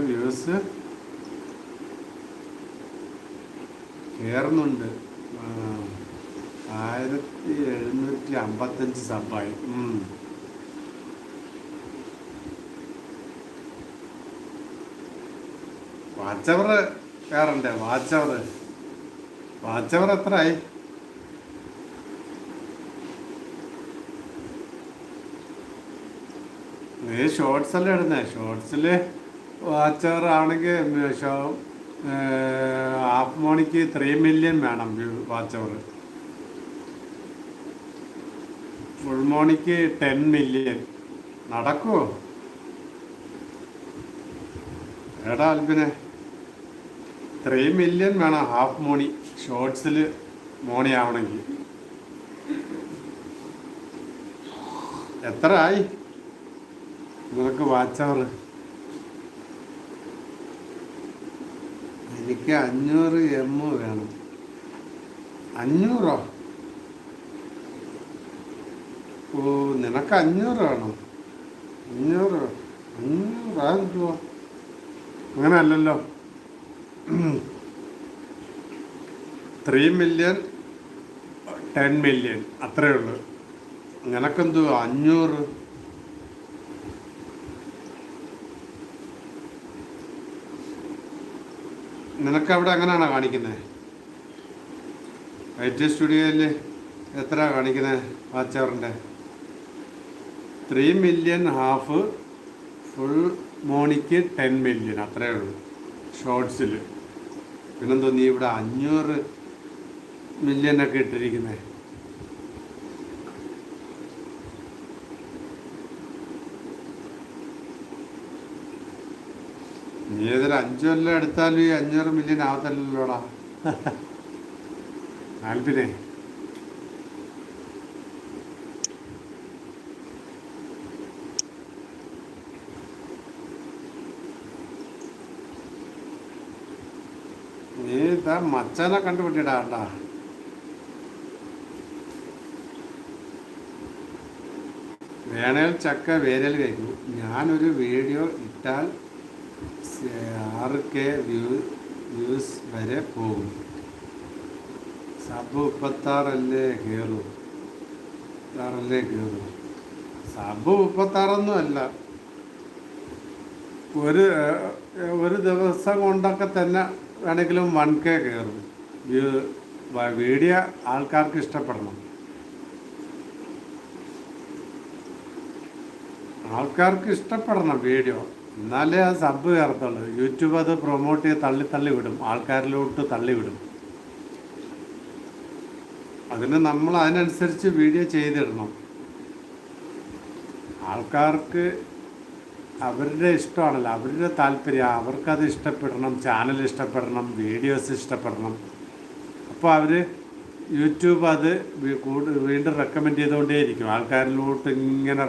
Views കയറുന്നുണ്ട്. 1755 സബ്ബായി. Watch hour കയറണ്ടേ? Watch hour എത്രയായി? നീ ഷോർട്സ് അല്ലേ ഇടുന്നേ? ഷോർട്സിൽ വാച്ചവർ ആണെങ്കിൽ ഹാഫ് മോണിക്ക് 3 മില്യൺ വേണം വാച്ചവർ. ഫുൾ മോണിക്ക് 10 മില്യൺ. നടക്കുമോ എടാ അൽബിനെ? 3 മില്യൺ വേണം ഹാഫ് മോണി ഷോർട്സിൽ മോണി ആവണമെങ്കിൽ. എത്ര ആയി നിനക്ക് വാച്ചവർ? എനിക്ക് 500 M വേണം. 500? ഓ, നിനക്ക് 500 വേണം. 500 ആകുമോ? അങ്ങനെ അല്ലല്ലോ. 3 മില്യൺ 10 മില്യൺ അത്രയേ ഉള്ളൂ. നിനക്കെന്തോ 500? നിനക്കവിടെ അങ്ങനെയാണോ കാണിക്കുന്നത്? വൈറ്റ് സ്റ്റുഡിയോയിൽ എത്ര കാണിക്കുന്നത് വാച്ചവറിൻ്റെ? 3 മില്യൺ ഹാഫ്, ഫുൾ മോണിക്ക് 10 മില്യൺ അത്രയേ ഉള്ളൂ ഷോർട്സിൽ. പിന്നെന്തോ നീ ഇവിടെ 500 മില്യനൊക്കെ ഇട്ടിരിക്കുന്നത്? നീ ഏതൊരു 5 കൊല്ലം എടുത്താലും ഈ 500 മില്യൺ ആവത്തല്ലല്ലോടാ ആൽബിനെ. നീ ഇതാ മച്ചാനെ കണ്ടുപിട്ടിടാ. വേണേൽ ചക്ക വേരൽ കഴിക്കും. ഞാനൊരു വീഡിയോ ഇട്ടാൽ 6K വ്യൂസ് വരെ പോകും. സബ് 36 കയറൂ. സബ് 36 അല്ല, ഒരു ദിവസം കൊണ്ടൊക്കെ തന്നെ വേണമെങ്കിലും 1K കയറും. വീഡിയോ ആൾക്കാർക്ക് ഇഷ്ടപ്പെടണം. വീഡിയോ, എന്നാലേ ആ സബ് കയറത്തുള്ളൂ. യൂട്യൂബ് അത് പ്രൊമോട്ട് ചെയ്ത് തള്ളി വിടും, ആൾക്കാരിലോട്ട് തള്ളിവിടും. അതിന് നമ്മൾ അതിനനുസരിച്ച് വീഡിയോ ചെയ്തിടണം. ആൾക്കാർക്ക് അവരുടെ ഇഷ്ടമാണല്ലോ, അവരുടെ താല്പര്യം. അവർക്കത് ഇഷ്ടപ്പെടണം, ചാനൽ ഇഷ്ടപ്പെടണം, വീഡിയോസ് ഇഷ്ടപ്പെടണം. അപ്പോൾ അവർ യൂട്യൂബ് അത് വീണ്ടും റെക്കമെൻഡ് ചെയ്തുകൊണ്ടേയിരിക്കും. ആൾക്കാരിലോട്ട് ഇങ്ങനെ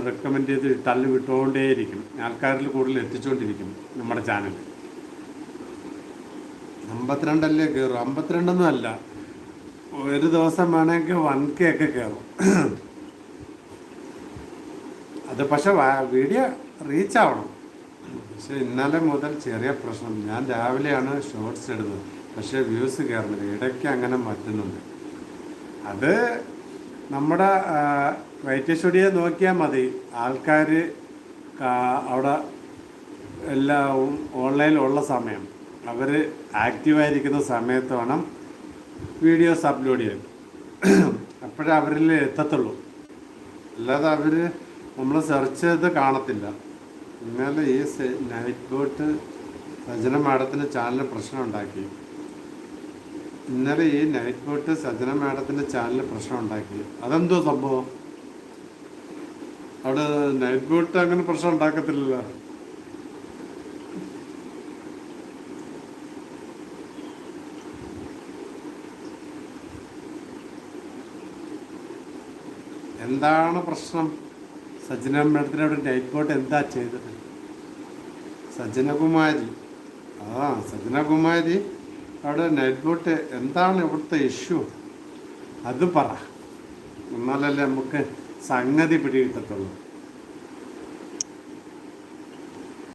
റെക്കമെൻഡ് ചെയ്ത് തള്ളി വിട്ടുകൊണ്ടേയിരിക്കും. ആൾക്കാരിൽ കൂടുതൽ എത്തിച്ചുകൊണ്ടിരിക്കും നമ്മുടെ ചാനൽ. 52 കയറും. 52 അല്ല, ഒരു ദിവസം വേണമെങ്കിൽ 1K ഒക്കെ കയറും. അത് പക്ഷെ വീഡിയോ റീച്ച് ആവണം. പക്ഷെ ഇന്നലെ മുതൽ ചെറിയ പ്രശ്നം. ഞാൻ രാവിലെയാണ് ഷോർട്സ് ഇടുന്നത്, പക്ഷേ വ്യൂസ് കയറുന്നില്ല. ഇടയ്ക്ക് അങ്ങനെ മാറ്റുന്നുണ്ട്. അത് നമ്മുടെ വൈറ്റ് സ്റ്റുഡിയോ നോക്കിയാൽ മതി. ആൾക്കാർ അവിടെ എല്ലാം ഓൺലൈനിലുള്ള സമയം, അവർ ആക്റ്റീവായിരിക്കുന്ന സമയത്ത് വേണം വീഡിയോസ് അപ്ലോഡ് ചെയ്യാൻ. അപ്പോഴേ അവരിൽ എത്തത്തുള്ളൂ. അല്ലാതെ അവർ നമ്മൾ സെർച്ച് ചെയ്ത് കാണത്തില്ല. ഇന്നലെ ഈ നൈറ്റ് ബോട്ട് സജന മാഡത്തിൻ്റെ ചാനലിൽ പ്രശ്നം ഉണ്ടാക്കി. അതെന്തോ സംഭവം? അവിടെ നൈറ്റ് ബോട്ട് അങ്ങനെ പ്രശ്നം ഉണ്ടാക്കത്തില്ലല്ലോ. എന്താണ് പ്രശ്നം? സജന മാഡത്തിനവിടെ നൈറ്റ് ബോട്ട് എന്താ ചെയ്തത്? സജനകുമാരി അവിടെ നൈറ്റ് ബോട്ട് എന്താണ് ഇവിടുത്തെ ഇഷ്യൂ? അത് പറ, എന്നാലല്ലേ നമുക്ക് സംഗതി പിടികിട്ടത്തുള്ളൂ.